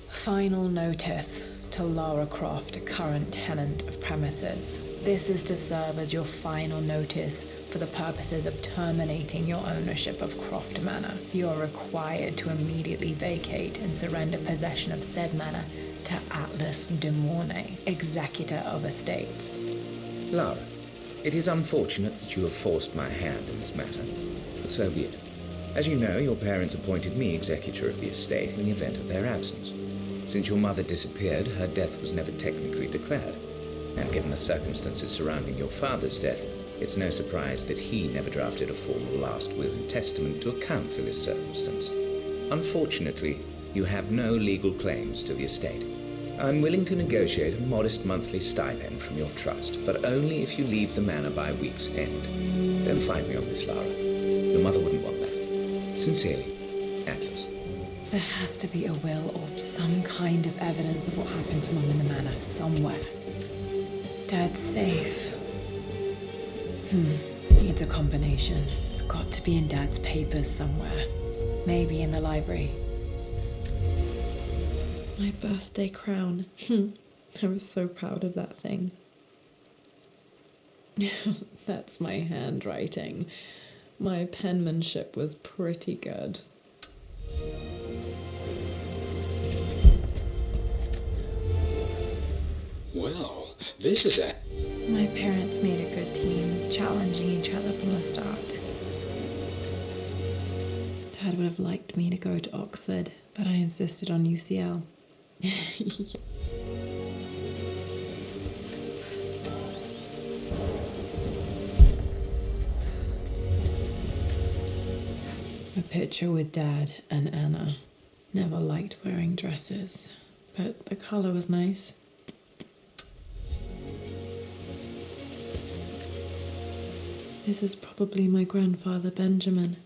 Final notice to Lara Croft, current tenant of premises. This is to serve as your final notice for the purposes of terminating your ownership of Croft Manor. You are required to immediately vacate and surrender possession of said manor to Atlas de Mornay, executor of estates. Lara, it is unfortunate that you have forced my hand in this matter, but so be it. As you know, your parents appointed me executor of the estate in the event of their absence. Since your mother disappeared, her death was never technically declared, and given the circumstances surrounding your father's death, it's no surprise that he never drafted a formal last will and testament to account for this circumstance. Unfortunately, you have no legal claims to the estate. I'm willing to negotiate a modest monthly stipend from your trust, but only if you leave the manor by week's end. Don't fight me on this, Lara. Your mother wouldn't want that. Sincerely, Atlas. There has to be a will or some kind of evidence of what happened to Mum in the manor somewhere. Dad's safe. Needs a combination. It's got to be in Dad's papers somewhere. Maybe in the library. My birthday crown. I was so proud of that thing. That's my handwriting. My penmanship was pretty good. Well, this is a... My parents made a good team, challenging each other from the start. Dad would have liked me to go to Oxford, but I insisted on UCL. A picture with Dad and Anna. Never liked wearing dresses, but the colour was nice. This is probably my grandfather, Benjamin.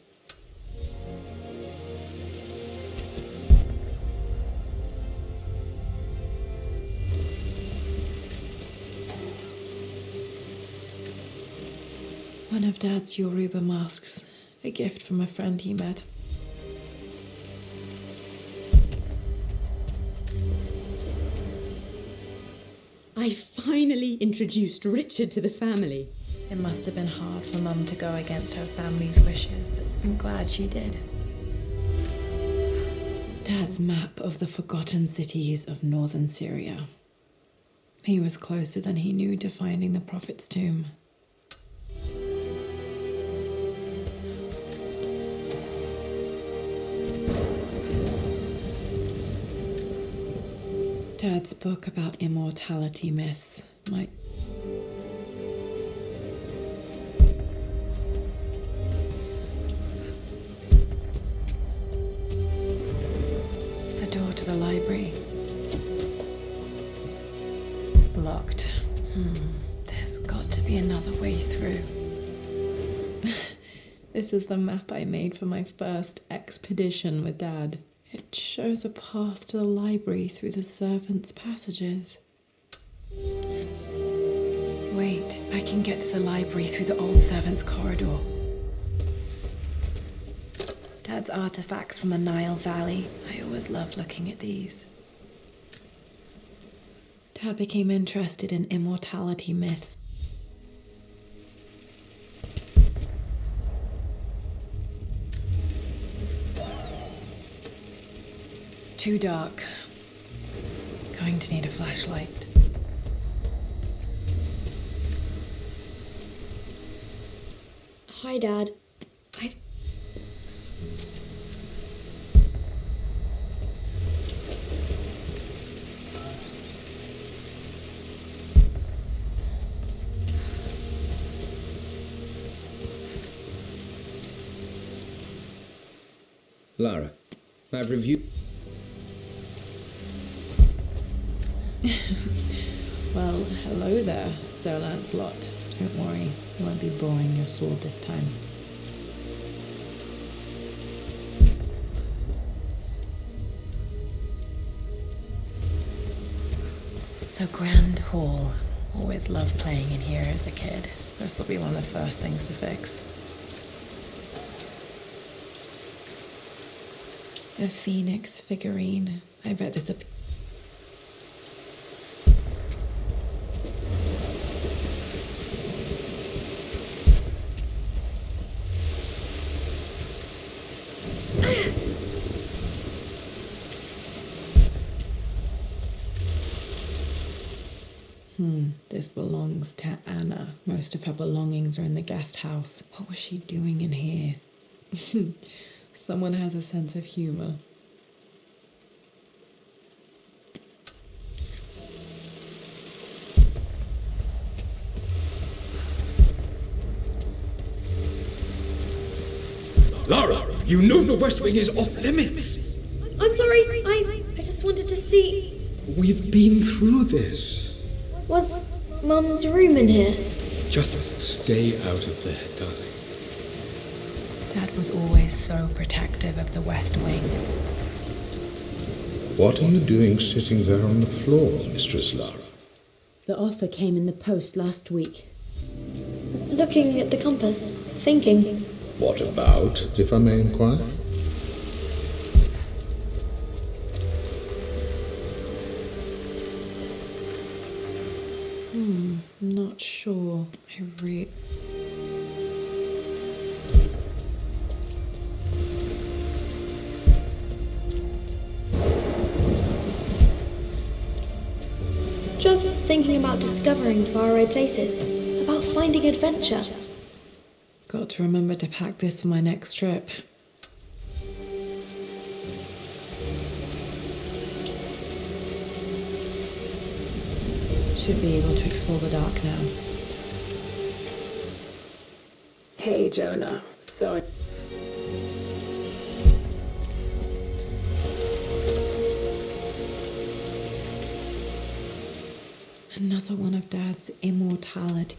One of Dad's Yoruba masks, a gift from a friend he met. I finally introduced Richard to the family. It must have been hard for Mum to go against her family's wishes. I'm glad she did. Dad's map of the forgotten cities of northern Syria. He was closer than he knew to finding the Prophet's tomb. Dad's book about immortality myths might... The door to the library. Locked. There's got to be another way through. This is the map I made for my first expedition with Dad. It shows a path to the library through the servants' passages. Wait, I can get to the library through the old servants' corridor. Dad's artifacts from the Nile Valley. I always loved looking at these. Dad became interested in immortality myths. Too dark. Going to need a flashlight. Hi, Dad. Lara, I've reviewed... Well, hello there, Sir Lancelot. Don't worry, I won't be boring your sword this time. The Grand Hall. Always loved playing in here as a kid. This will be one of the first things to fix. A phoenix figurine. I bet this a... This belongs to Anna. Most of her belongings are in the guest house. What was she doing in here? Someone has a sense of humor. Lara, you know the West Wing is off limits. I'm sorry, I just wanted to see... We've been through this. Was Mum's room in here? Just stay out of there, darling. Dad was always so protective of the West Wing. What are you doing sitting there on the floor, Mistress Lara? The offer came in the post last week. Looking at the compass, thinking. What about, if I may inquire? Not sure. I read. Just thinking about discovering faraway places, about finding adventure. Got to remember to pack this for my next trip. Should be able to explore the dark now. Hey, Jonah. Sorry. Another one of Dad's immortality.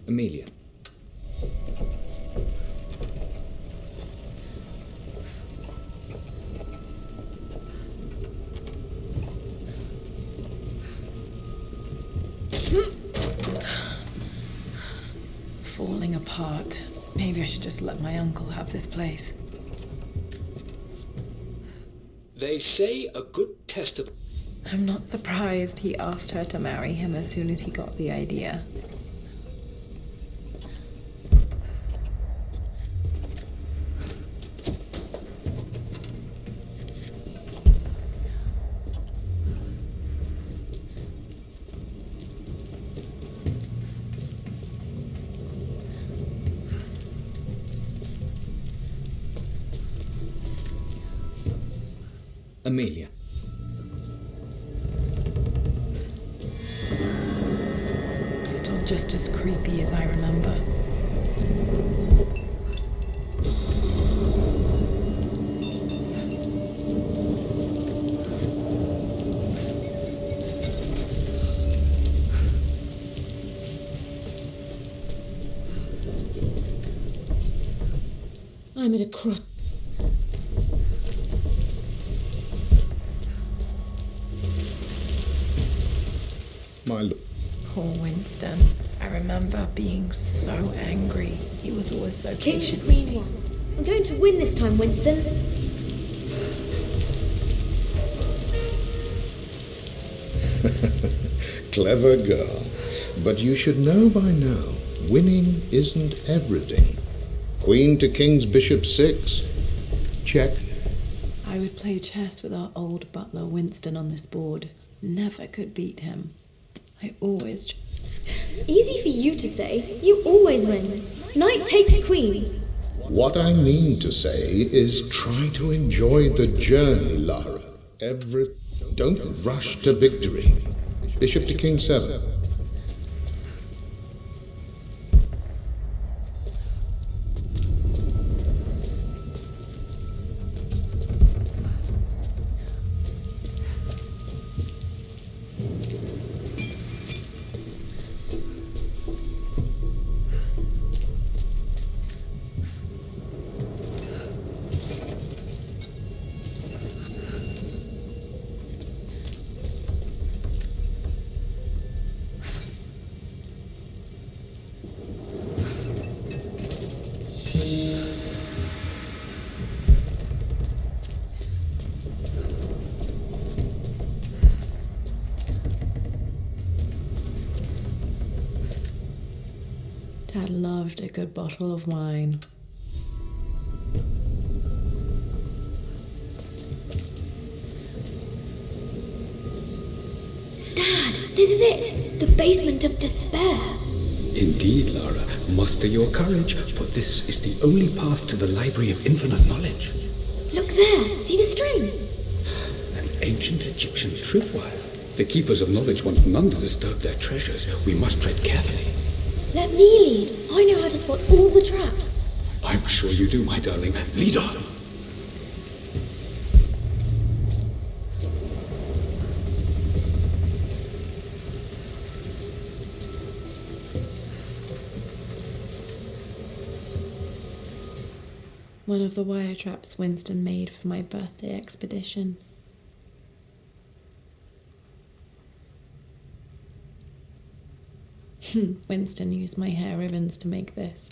Amelia. Falling apart. Maybe I should just let my uncle have this place. They say a good test of... I'm not surprised he asked her to marry him as soon as he got the idea. Amelia. Still just as creepy as I remember. I'm at a cross. My lord. Poor Winston. I remember being so angry. He was always so King to patient. Queen 1. I'm going to win this time, Winston. Clever girl. But you should know by now, winning isn't everything. Queen to King's Bishop 6. Check. I would play chess with our old butler Winston on this board. Never could beat him. I always... Easy for you to say. You always win. Knight takes queen. What I mean to say is try to enjoy the journey, Lara. Don't rush to victory. Bishop to King 7. Dad loved a good bottle of wine. Dad, this is it! The basement of despair! Indeed, Lara. Muster your courage, for this is the only path to the Library of Infinite Knowledge. Look there! See the string? An ancient Egyptian tripwire. The Keepers of Knowledge want none to disturb their treasures. We must tread carefully. Let me lead. I know how to spot all the traps. I'm sure you do, my darling. Lead on. One of the wire traps Winston made for my birthday expedition. Winston used my hair ribbons to make this.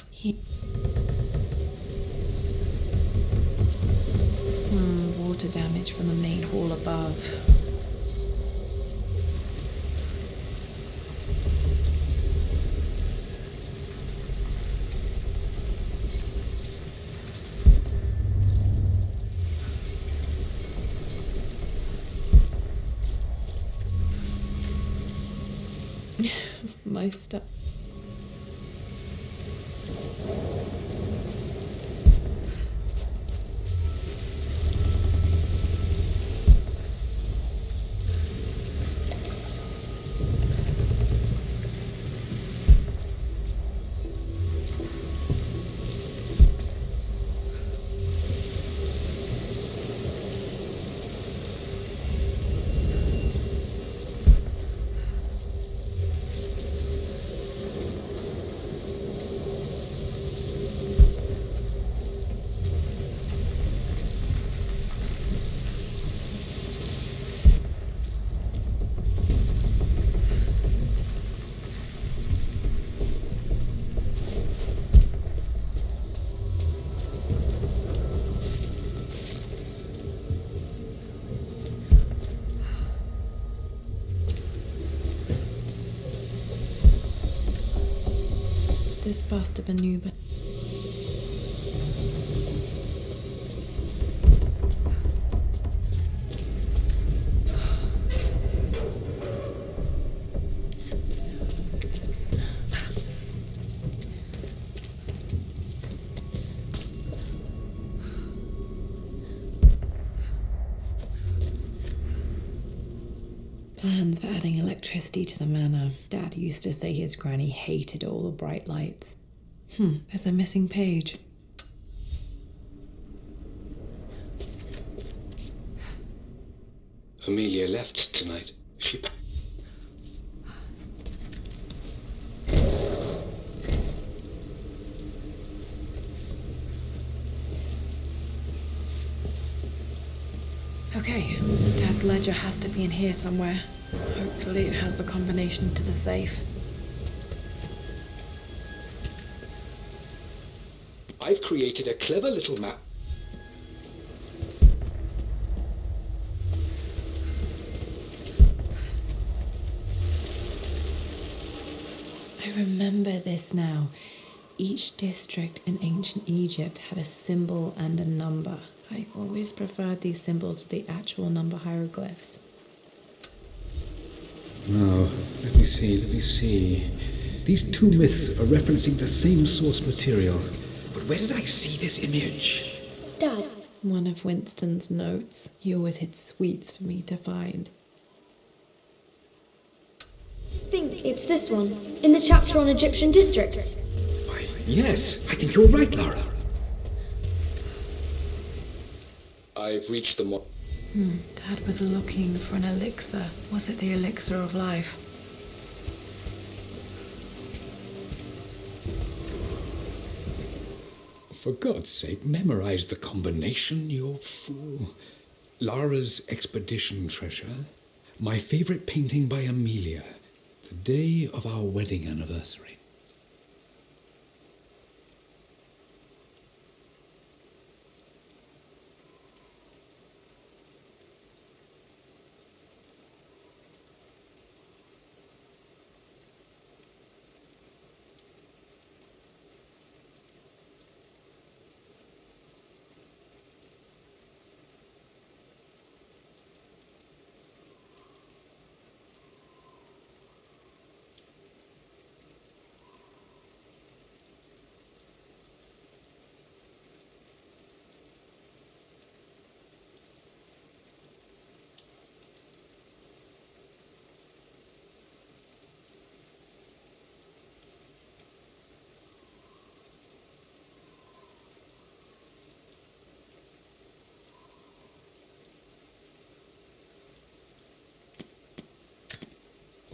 Water damage from the main hall above. My stuff. This bust of Anubis. Plans for adding electricity to the manor. Dad used to say his granny hated all the bright lights. There's a missing page. Amelia left tonight. She... Okay, Dad's ledger has to be in here somewhere. Hopefully it has the combination to the safe. I've created a clever little map. I remember this now. Each district in ancient Egypt had a symbol and a number. I always preferred these symbols to the actual number hieroglyphs. Now, let me see. These two myths are referencing the same source material. But where did I see this image? Dad, One of Winston's notes. He always hid sweets for me to find. think it's this one, in the chapter on Egyptian districts. Why, yes, I think you're right, Lara. I've reached the Dad was looking for an elixir. Was it the elixir of life? For God's sake, memorize the combination, you fool. Lara's expedition treasure, my favorite painting by Amelia, the day of our wedding anniversary.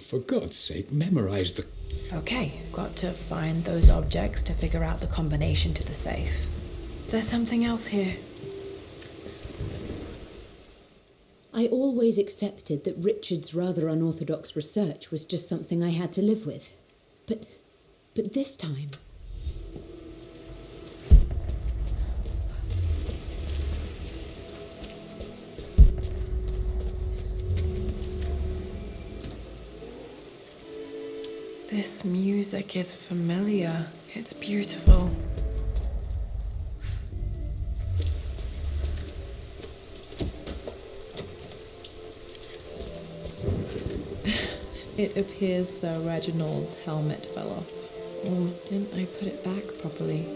For God's sake, memorize the... Okay, got to find those objects to figure out the combination to the safe. There's something else here. I always accepted that Richard's rather unorthodox research was just something I had to live with. But this time... This music is familiar. It's beautiful. It appears Sir Reginald's helmet fell off. Or didn't I put it back properly?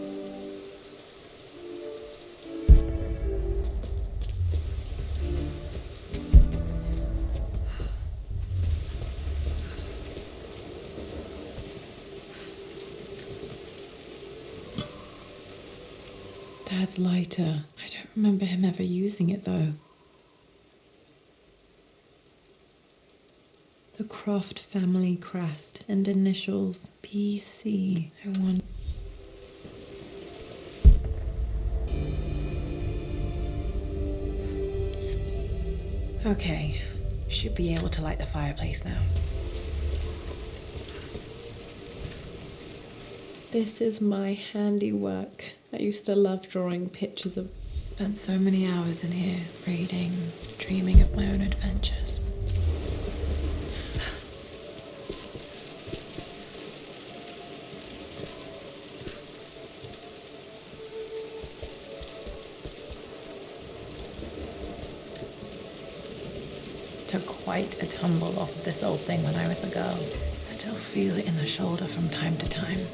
Dad's lighter. I don't remember him ever using it though. The Croft family crest and initials PC. I want. Okay, should be able to light the fireplace now. This is my handiwork. I used to love drawing pictures of... Spent so many hours in here, reading, dreaming of my own adventures. Took quite a tumble off of this old thing when I was a girl. Still feel it in the shoulder from time to time.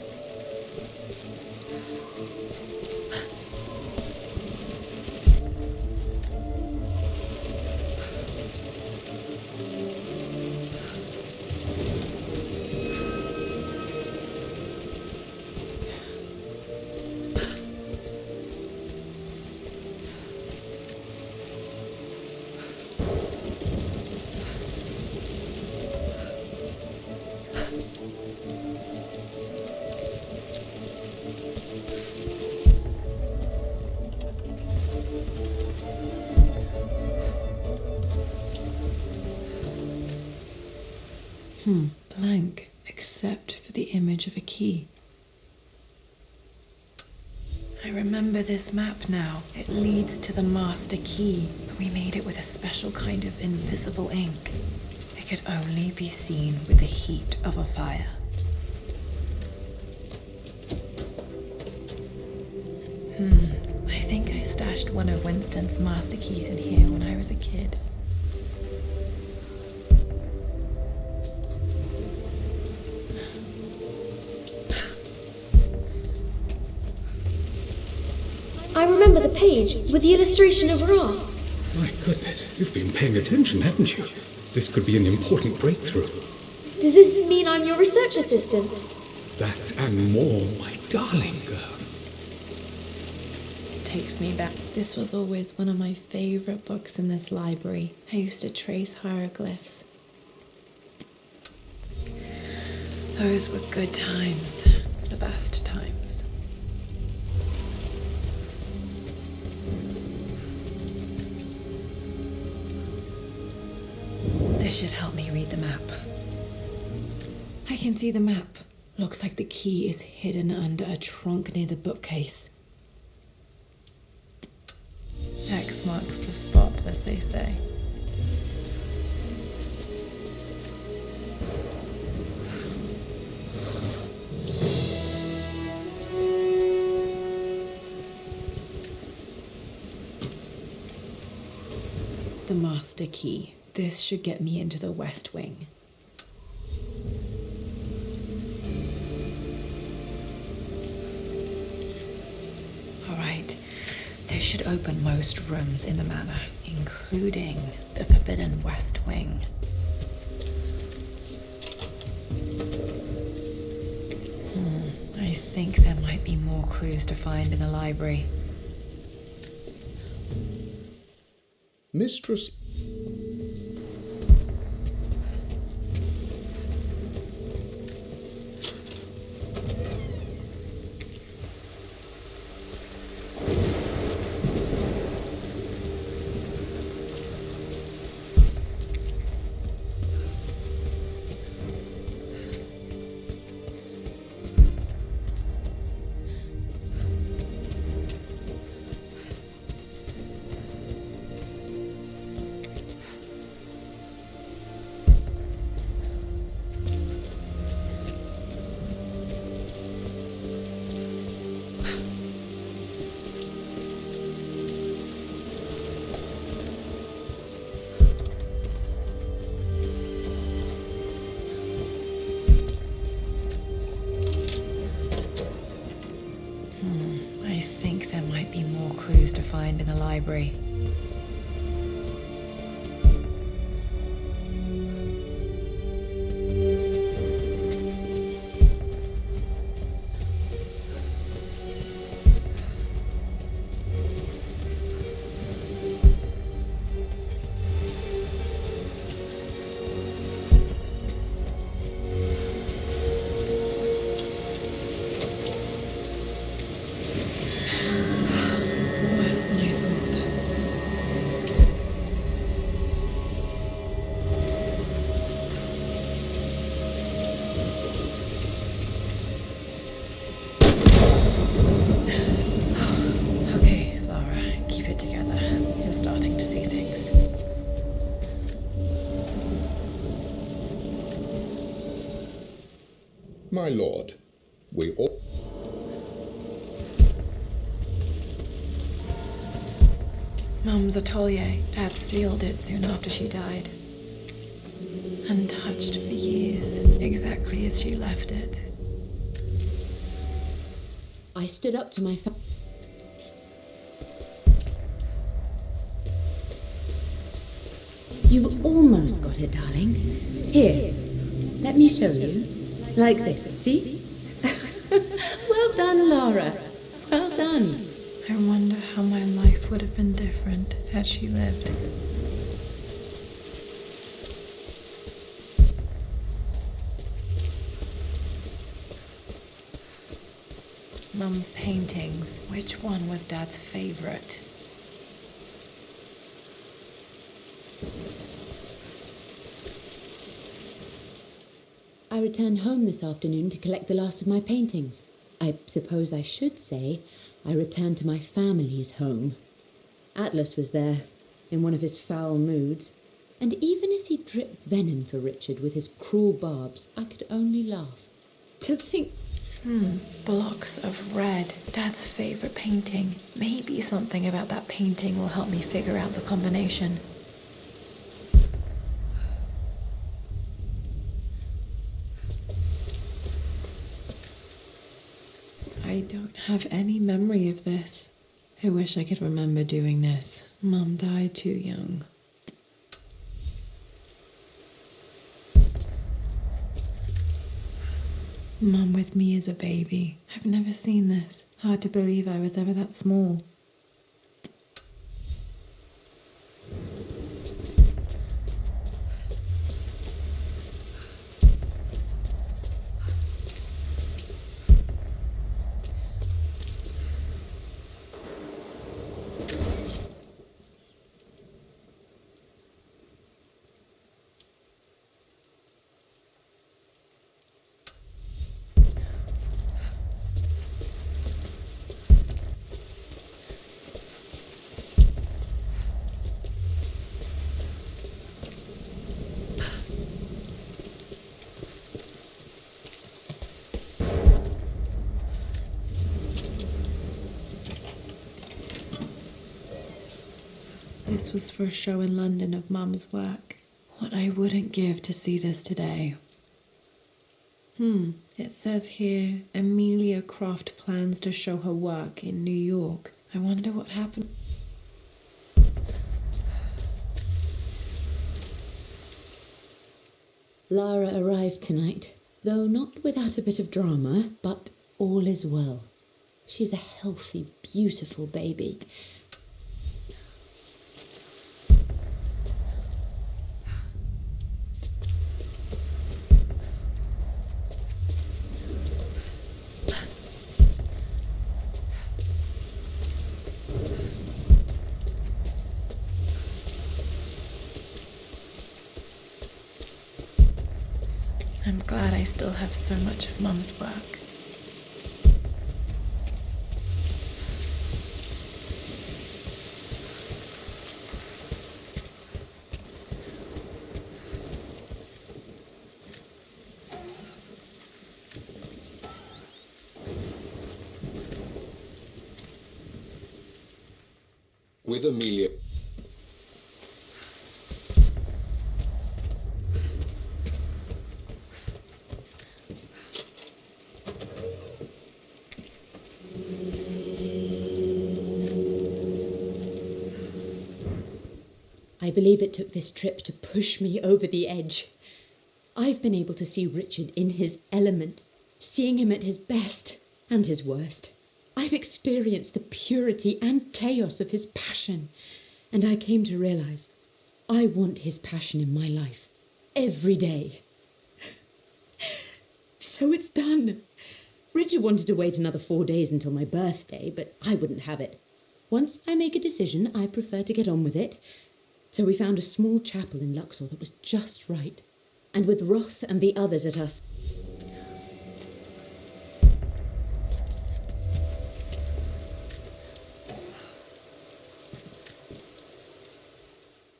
Blank, except for the image of a key. I remember this map now. It leads to the master key, but we made it with a special kind of invisible ink. It could only be seen with the heat of a fire. I think I stashed one of Winston's master keys in here when I was a kid. I remember the page with the illustration of Ra. My goodness, you've been paying attention, haven't you? This could be an important breakthrough. Does this mean I'm your research assistant? That and more, my darling girl. Takes me back. This was always one of my favorite books in this library. I used to trace hieroglyphs. Those were good times. The best times. This should help me read the map. I can see the map. Looks like the key is hidden under a trunk near the bookcase. X marks the spot, as they say. The master key. This should get me into the West Wing. All right. This should open most rooms in the manor, including the forbidden West Wing. I think there might be more clues to find in the library. Mistress... in the library. Worse than I thought. Okay, Lara, keep it together. You're starting to see things. My lord, we all... Mum's atelier. Dad sealed it soon after she died. Untouched for years, exactly as she left it. I stood up to my You've almost got it, darling. Here, let me show you. Like this, see? Well done, Lara. Well done. I wonder how my life would have been different had she lived. Mum's paintings. Which one was Dad's favorite? I returned home this afternoon to collect the last of my paintings. I suppose I should say I returned to my family's home. Atlas was there, in one of his foul moods, and even as he dripped venom for Richard with his cruel barbs, I could only laugh. To think... Blocks of red. Dad's favorite painting. Maybe something about that painting will help me figure out the combination. I don't have any memory of this. I wish I could remember doing this. Mum died too young. Mum with me as a baby. I've never seen this. Hard to believe I was ever that small. This was for a show in London of Mum's work. What I wouldn't give to see this today. It says here, Amelia Croft plans to show her work in New York. I wonder what happened. Lara arrived tonight, though not without a bit of drama, but all is well. She's a healthy, beautiful baby. I'm glad I still have so much of Mum's work. With Amelia. I believe it took this trip to push me over the edge. I've been able to see Richard in his element, seeing him at his best and his worst. I've experienced the purity and chaos of his passion, and I came to realize I want his passion in my life every day. So it's done. Richard wanted to wait another 4 days until my birthday, but I wouldn't have it. Once I make a decision, I prefer to get on with it. So we found a small chapel in Luxor that was just right. And with Roth and the others at us...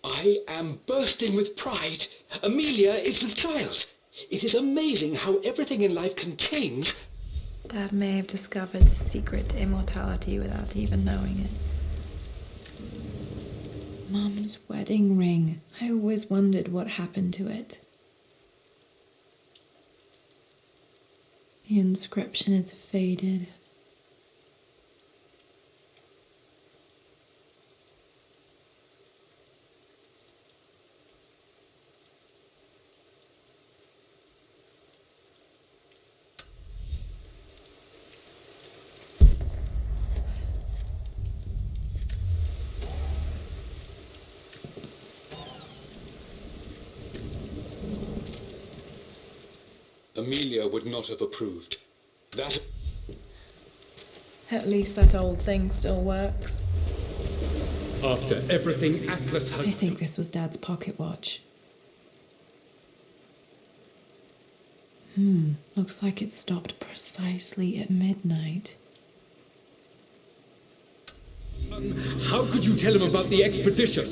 I am bursting with pride. Amelia is with child. It is amazing how everything in life can change. Dad may have discovered the secret to immortality without even knowing it. Mum's wedding ring. I always wondered what happened to it. The inscription is faded. Amelia would not have approved. That... At least that old thing still works. After everything Atlas I has... think this was Dad's pocket watch. Looks like it stopped precisely at midnight. How could you tell him about the expedition?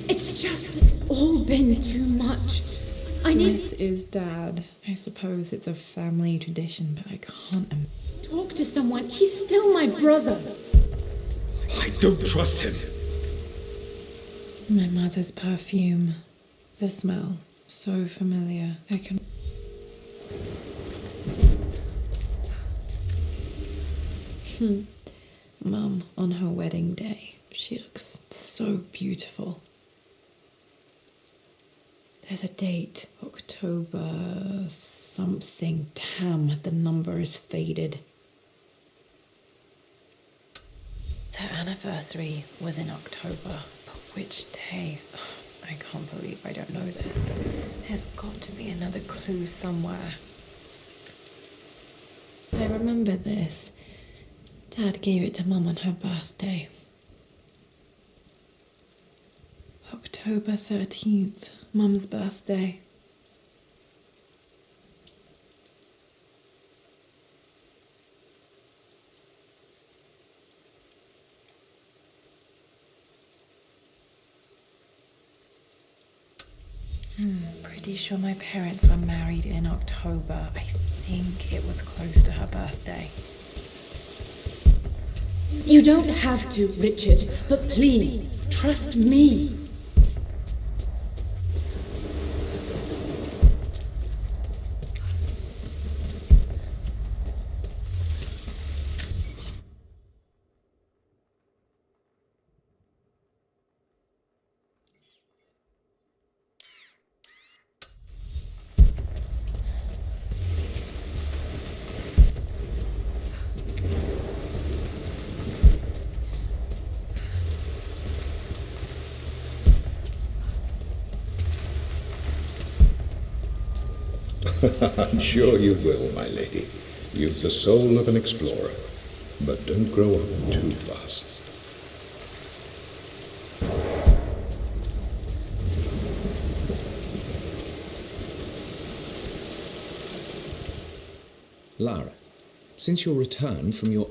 It's just all been too much. This is Dad. I suppose it's a family tradition, but I can't talk to someone. He's still my brother. I don't trust him. My mother's perfume. The smell. So familiar. I can... Mum, on her wedding day. She looks so beautiful. There's a date. October... something. Damn, the number is faded. Their anniversary was in October. But which day? I can't believe I don't know this. There's got to be another clue somewhere. I remember this. Dad gave it to Mum on her birthday. October 13th, Mum's birthday. Pretty sure my parents were married in October. I think it was close to her birthday. You don't have to, Richard, but please, trust me. I'm sure you will, my lady. You've the soul of an explorer. But don't grow up too fast. Lara, since your return from your...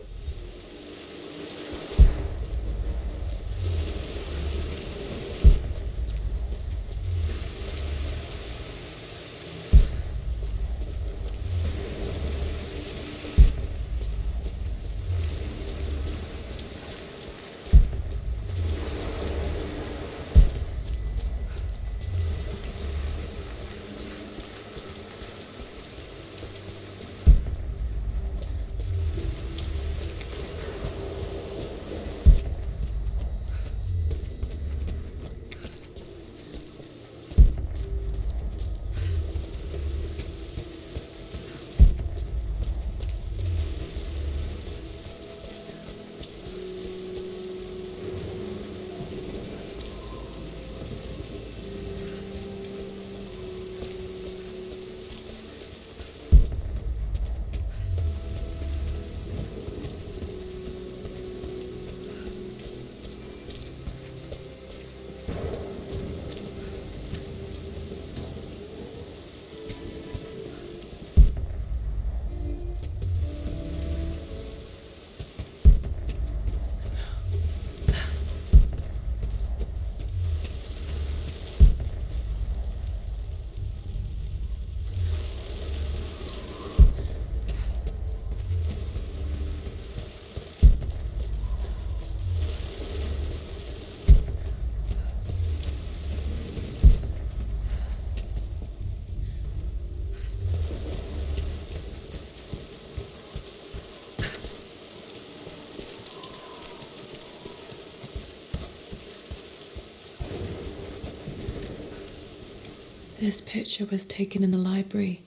This picture was taken in the library.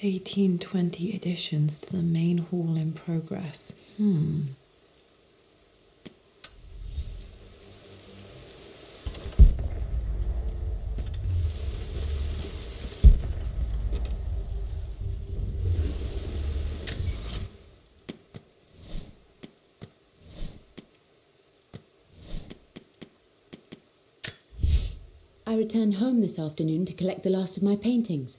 1820 additions to the main hall in progress. I returned home this afternoon to collect the last of my paintings.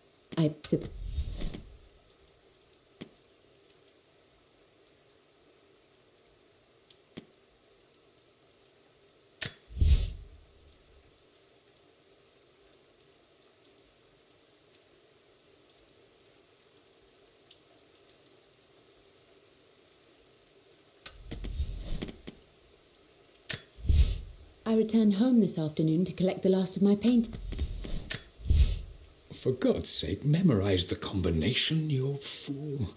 I returned home this afternoon to collect the last of my paint. For God's sake, memorize the combination, you fool.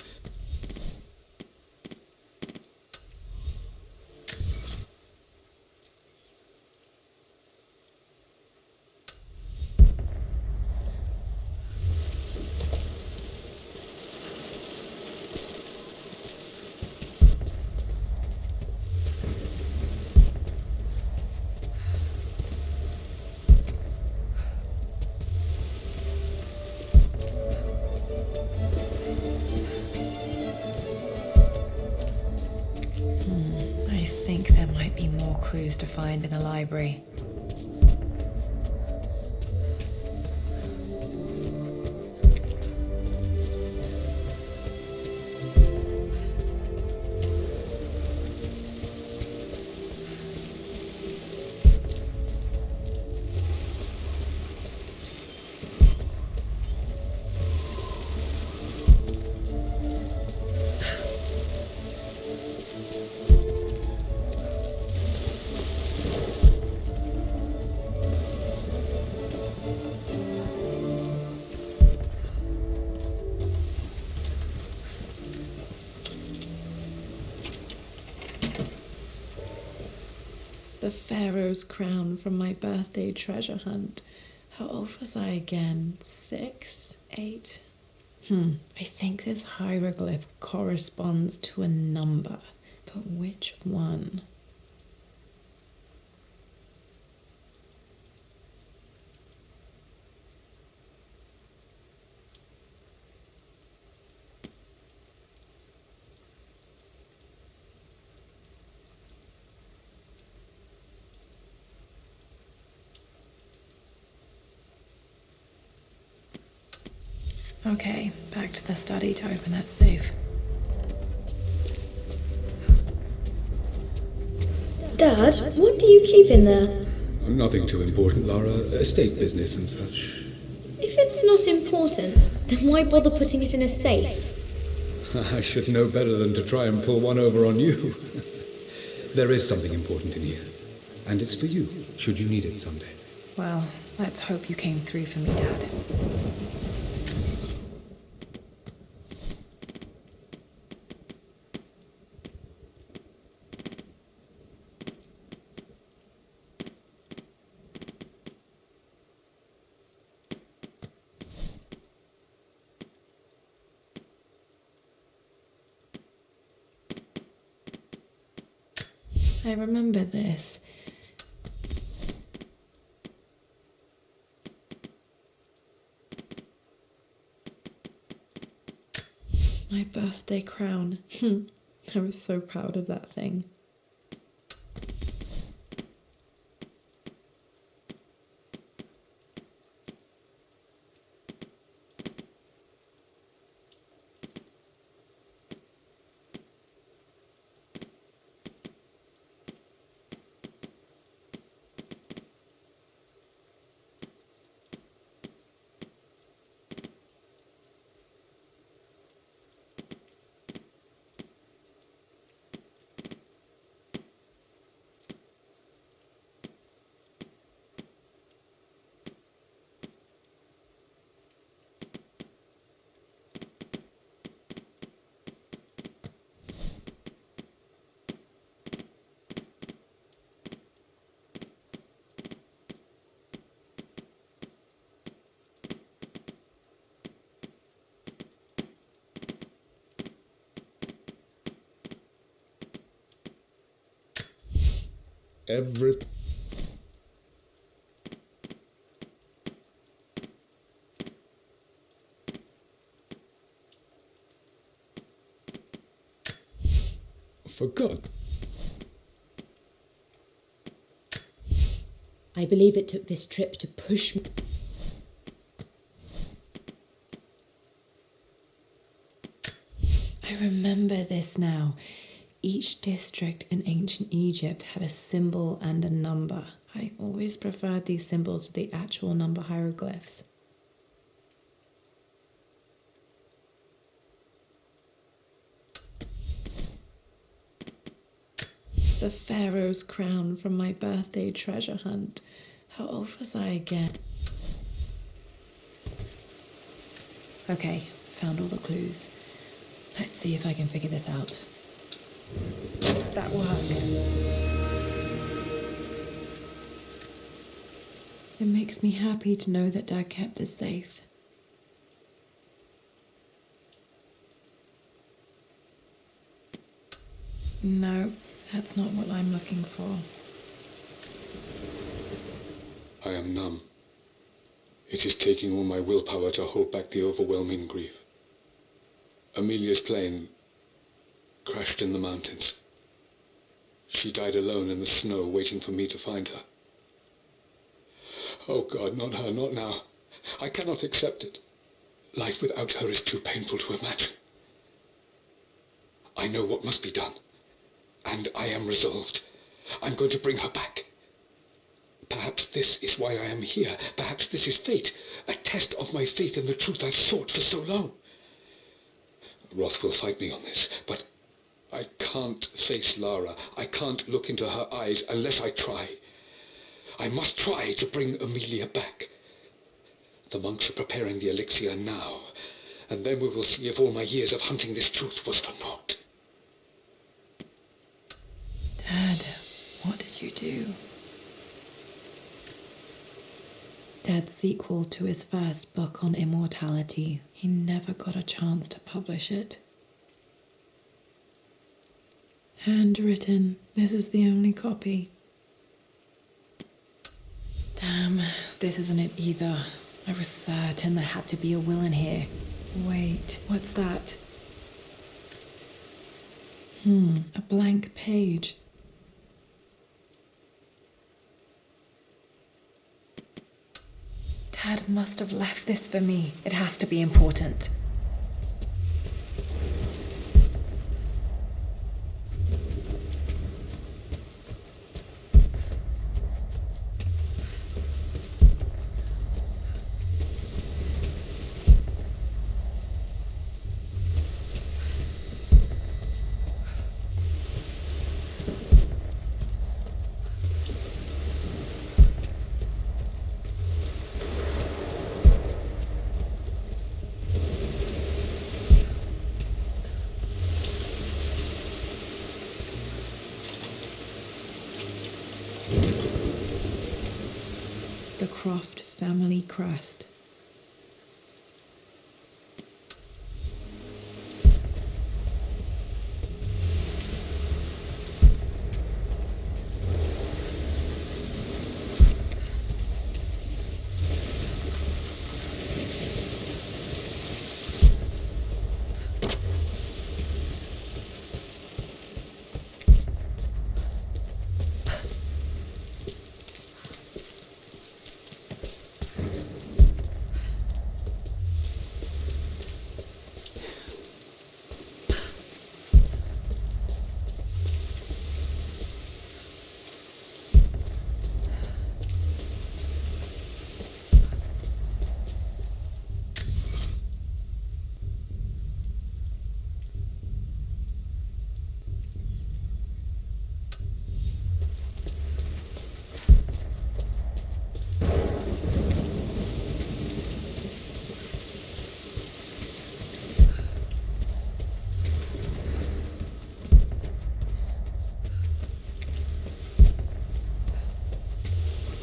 I think there might be more clues to find in the library. The Pharaoh's crown from my birthday treasure hunt. How old was I again? 6? 8? I think this hieroglyph corresponds to a number, but which one? Okay, back to the study to open that safe. Dad, what do you keep in there? Nothing too important, Lara. Estate business and such. If it's not important, then why bother putting it in a safe? I should know better than to try and pull one over on you. There is something important in here. And it's for you, should you need it someday. Well, let's hope you came through for me, Dad. I remember this. My birthday crown. I was so proud of that thing. Every... For God. I believe it took this trip to push me. I remember this now. Each district in ancient Egypt had a symbol and a number. I always preferred these symbols to the actual number hieroglyphs. The pharaoh's crown from my birthday treasure hunt. How old was I again? Okay, found all the clues. Let's see if I can figure this out. That worked. It makes me happy to know that Dad kept it safe. No, that's not what I'm looking for. I am numb. It is taking all my willpower to hold back the overwhelming grief. Amelia's plane crashed in the mountains. She died alone in the snow, waiting for me to find her. Oh God, not her, not now. I cannot accept it. Life without her is too painful to imagine. I know what must be done, and I am resolved. I'm going to bring her back. Perhaps this is why I am here. Perhaps this is fate, a test of my faith in the truth I've sought for so long. Roth will fight me on this, but I can't face Lara. I can't look into her eyes unless I try. I must try to bring Amelia back. The monks are preparing the elixir now, and then we will see if all my years of hunting this truth was for naught. Dad, what did you do? Dad's sequel to his first book on immortality. He never got a chance to publish it. Handwritten. This is the only copy. Damn, this isn't it either. I was certain there had to be a will in here. Wait, what's that? A blank page. Dad must have left this for me. It has to be important. The Croft family crest.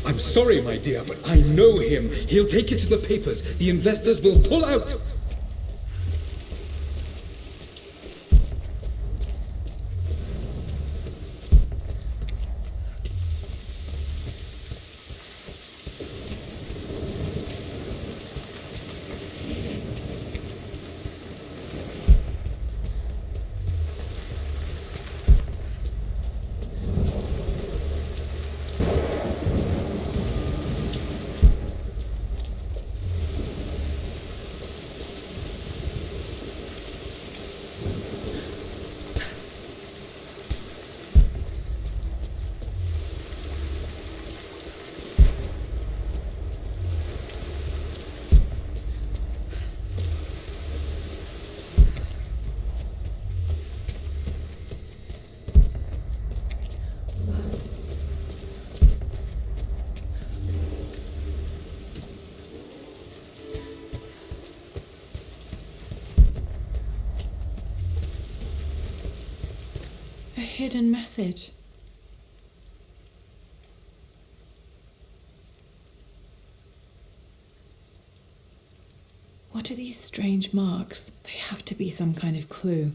I'm sorry, my dear, but I know him. He'll take it to the papers. The investors will pull out. hidden message. What are these strange marks? They have to be some kind of clue.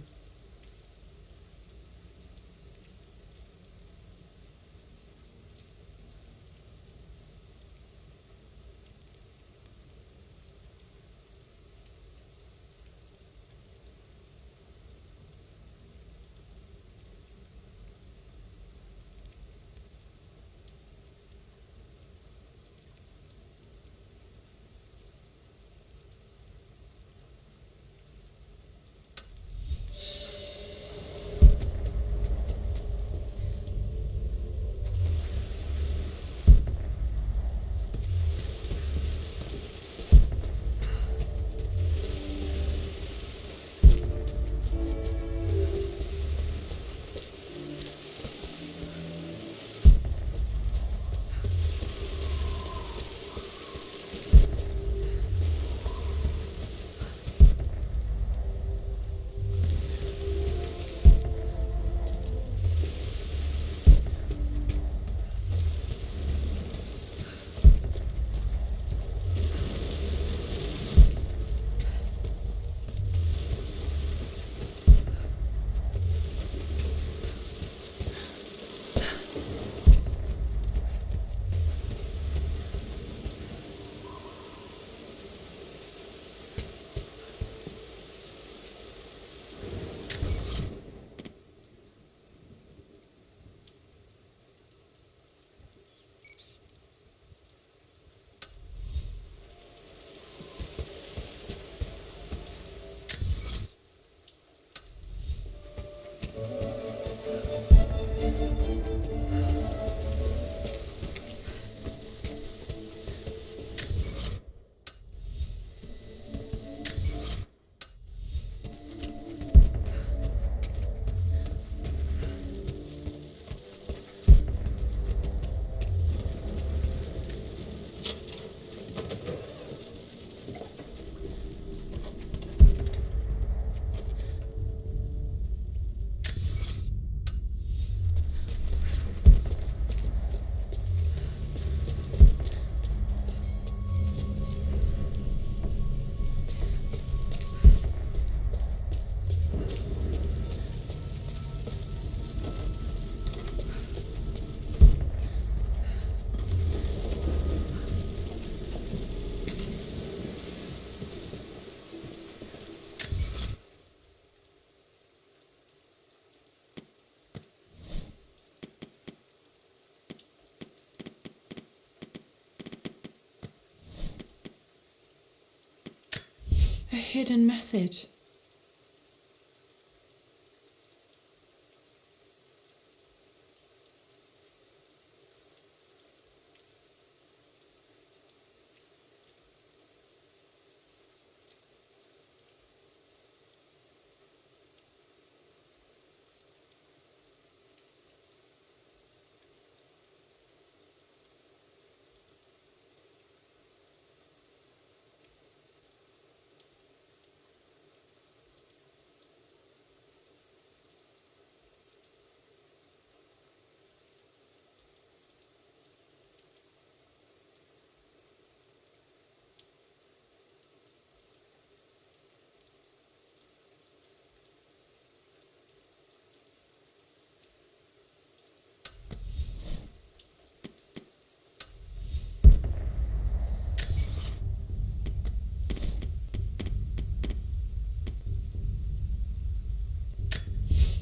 A hidden message.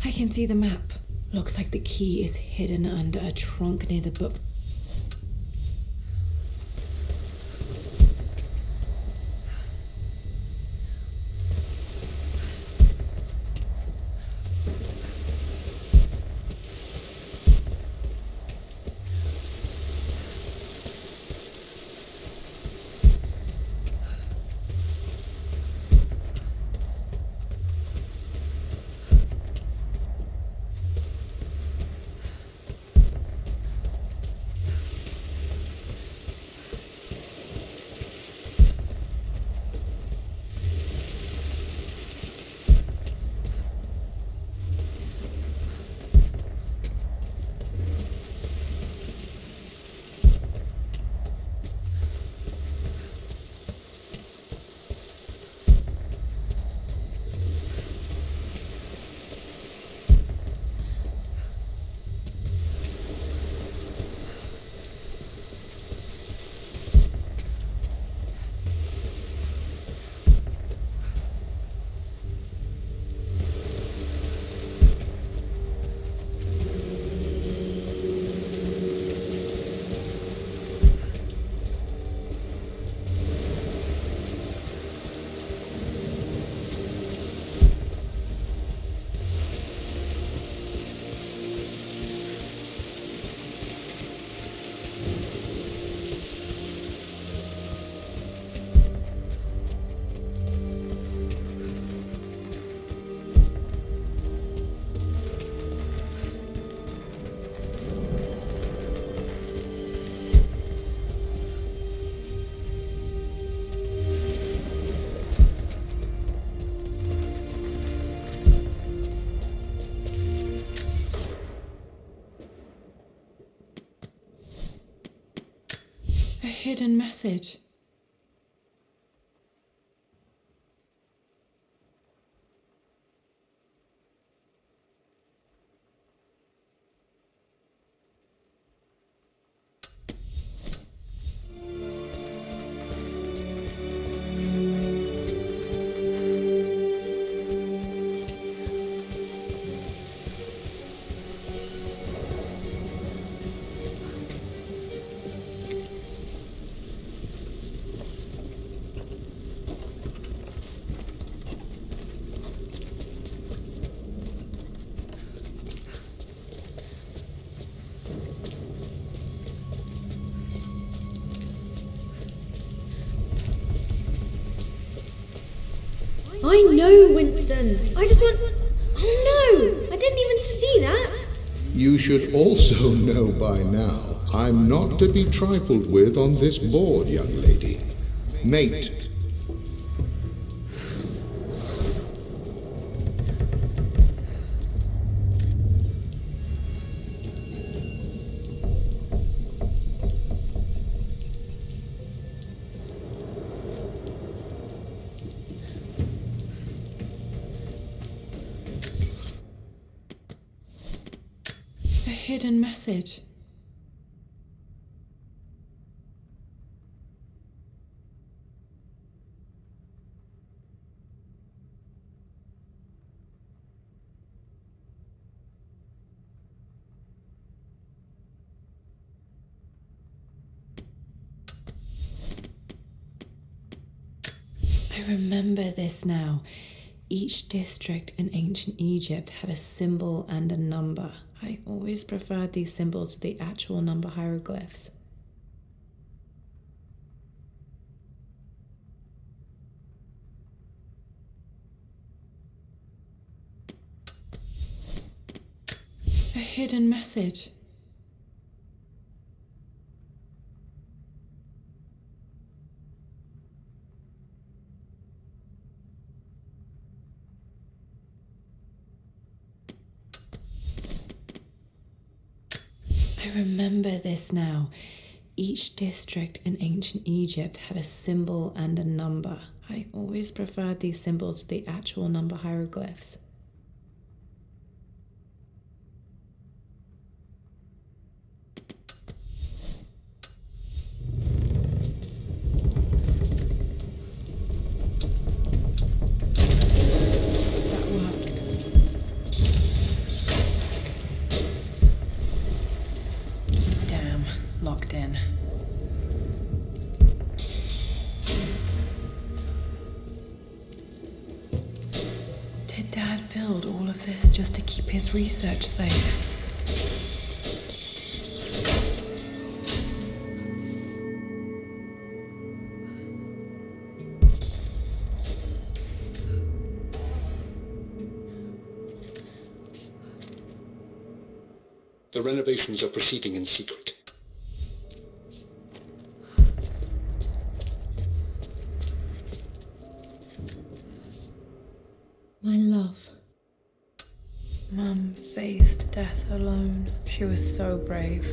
I can see the map. Looks like the key is hidden under a trunk near the book. hidden message. I know, Winston. I just want... Oh no! I didn't even see that! You should also know by now, I'm not to be trifled with on this board, young lady. Mate. A hidden message. I remember this now. Each district in ancient Egypt had a symbol and a number. I always preferred these symbols to the actual number hieroglyphs. A hidden message. I remember this now. Each district in ancient Egypt had a symbol and a number. I always preferred these symbols to the actual number hieroglyphs. That worked. Damn, locked in. Did Dad build all of this just to keep his research safe? The renovations are proceeding in secret. My love. Mum faced death alone. She was so brave.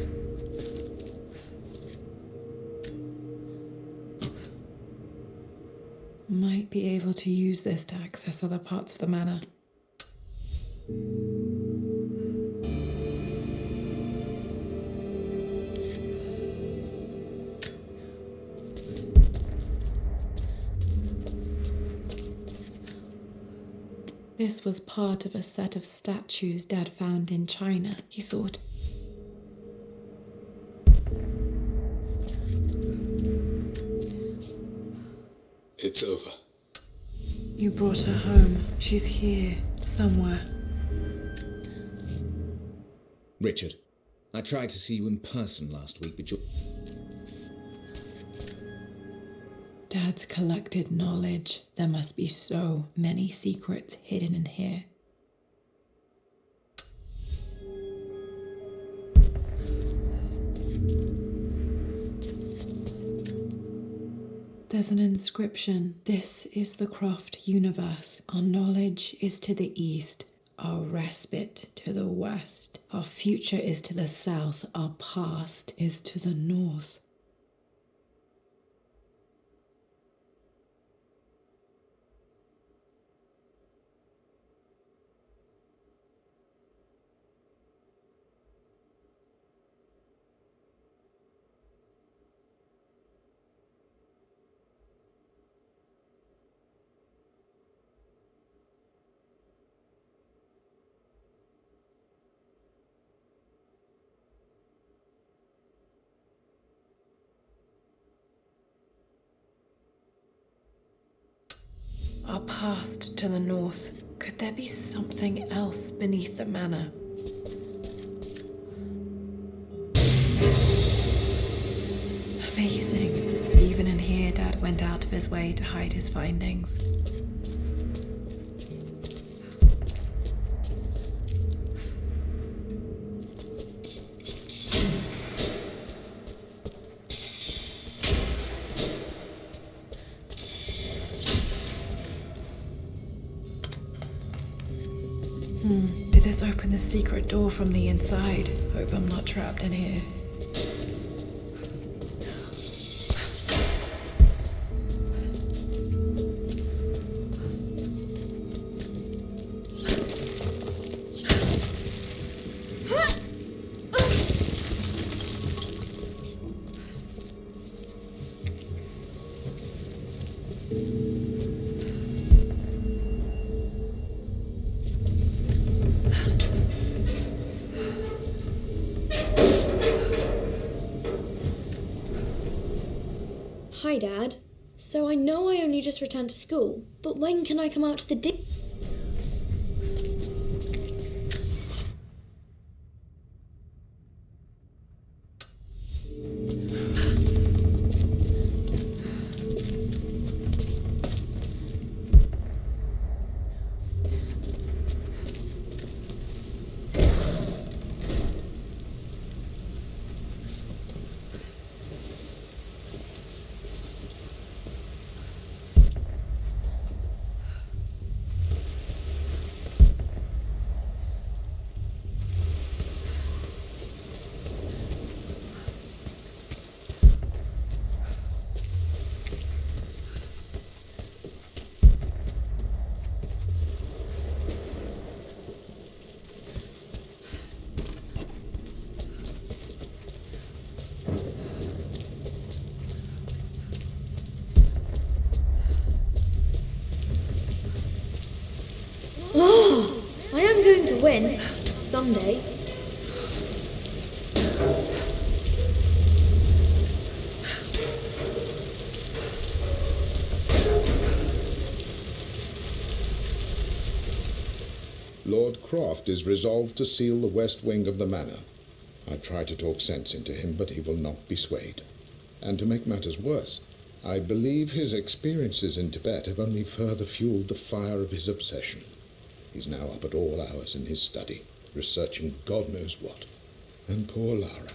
Might be able to use this to access other parts of the manor. This was part of a set of statues Dad found in China. He thought... It's over. You brought her home. She's here, somewhere. Richard, I tried to see you in person last week, but you... Dad's collected knowledge. There must be so many secrets hidden in here. There's an inscription. This is the Croft universe. Our knowledge is to the east, our respite to the west. Our future is to the south, our past is to the north. our past to the north. Could there be something else beneath the manor? Amazing. Even in here, Dad went out of his way to hide his findings. Did this open the secret door from the inside? Hope I'm not trapped in here. Hi, Dad. So I know I only just returned to school, but when can I come out to the I am going to win. Someday. Lord Croft is resolved to seal the west wing of the manor. I try to talk sense into him, but he will not be swayed. And to make matters worse, I believe his experiences in Tibet have only further fueled the fire of his obsession. He's now up at all hours in his study, researching God knows what. And poor Lara.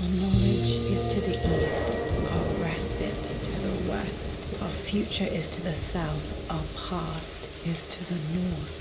Our knowledge is to the east, our respite to the west. Our future is to the south, our past is to the north.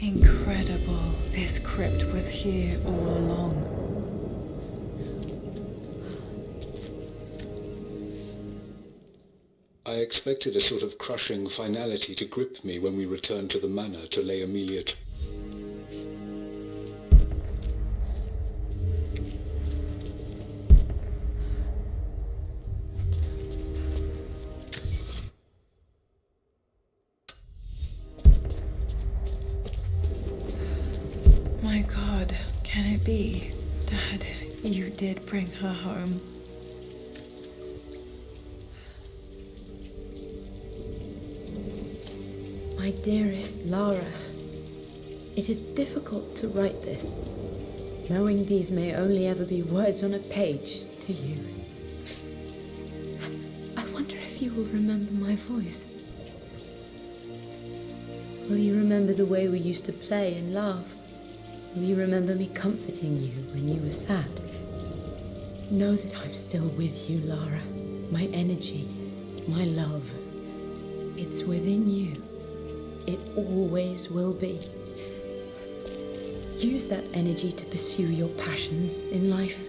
Incredible. This crypt was here all along. I expected a sort of crushing finality to grip me when we returned to the manor to lay Amelia to... my god, can it be? Dad, you did bring her home. My dearest Lara, it is difficult to write this, knowing these may only ever be words on a page to you. I wonder if you will remember my voice. Will you remember the way we used to play and laugh? Will you remember me comforting you when you were sad? Know that I'm still with you, Lara. My energy, my love, it's within you. It always will be. Use that energy to pursue your passions in life.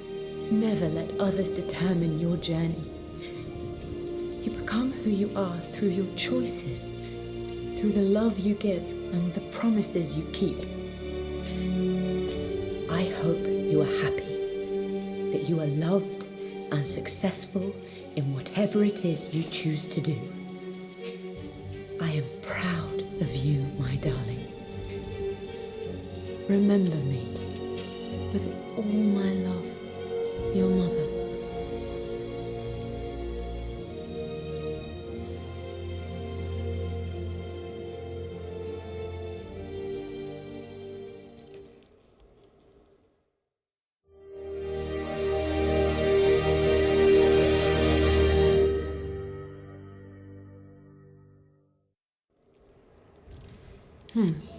Never let others determine your journey. You become who you are through your choices, through the love you give and the promises you keep. I hope you are happy, that you are loved and successful in whatever it is you choose to do. I am proud of you, my darling. Remember me, with all my love, your mother.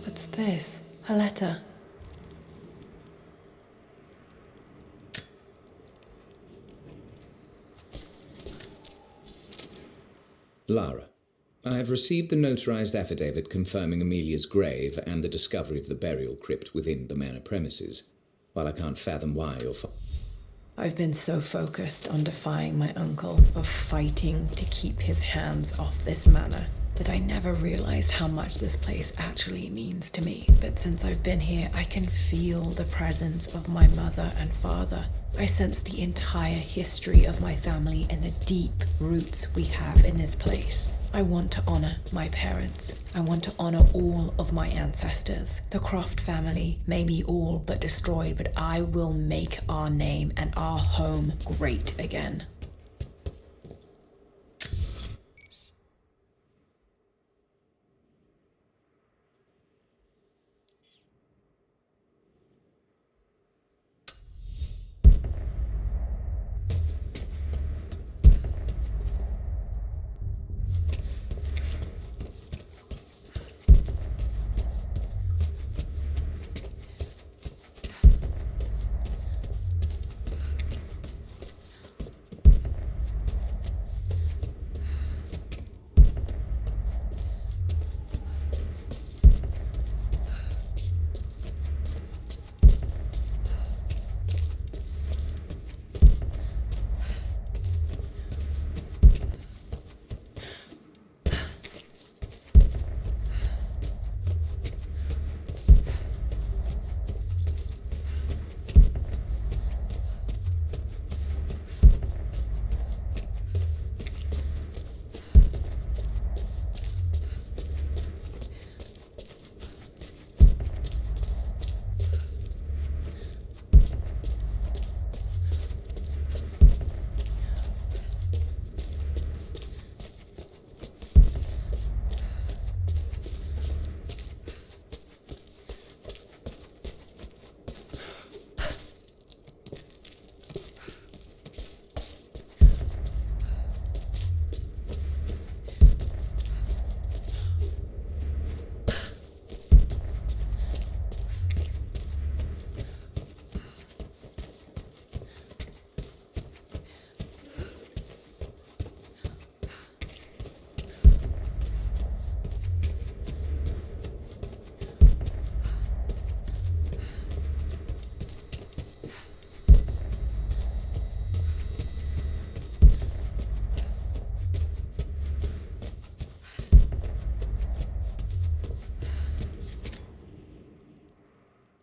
What's this? A letter. Lara, I have received the notarized affidavit confirming Amelia's grave and the discovery of the burial crypt within the manor premises. While I can't fathom why your I've been so focused on defying my uncle, of fighting to keep his hands off this manor, that I never realized how much this place actually means to me. But since I've been here, I can feel the presence of my mother and father. I sense the entire history of my family and the deep roots we have in this place. I want to honor my parents. I want to honor all of my ancestors. The Croft family may be all but destroyed, but I will make our name and our home great again.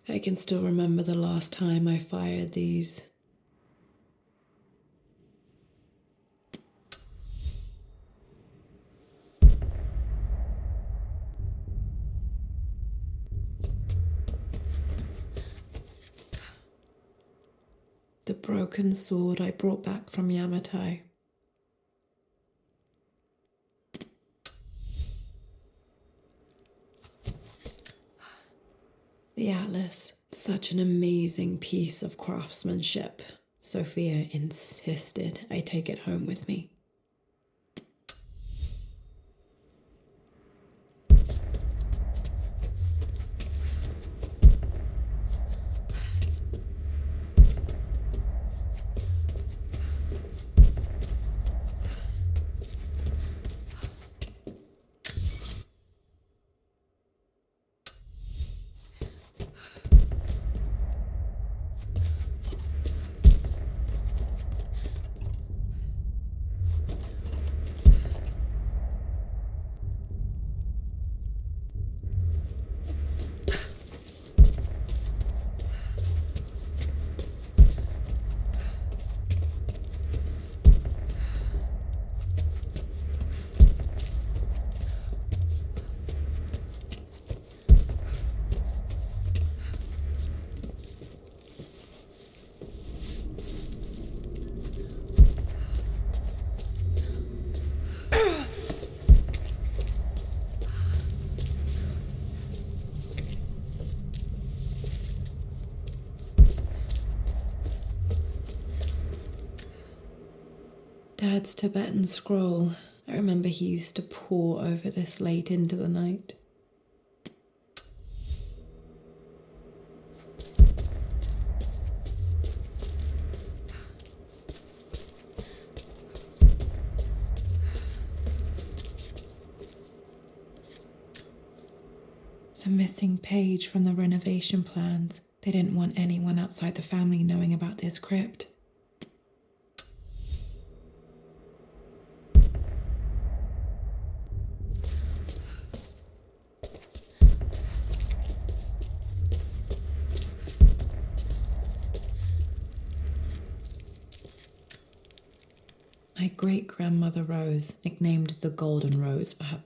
I can still remember the last time I fired these. broken sword I brought back from Yamato. The Atlas, such an amazing piece of craftsmanship. Sophia insisted I take it home with me. Dad's Tibetan scroll. I remember he used to pore over this late into the night. The missing page from the renovation plans. They didn't want anyone outside the family knowing about this crypt. My great-grandmother Rose, nicknamed the Golden Rose for her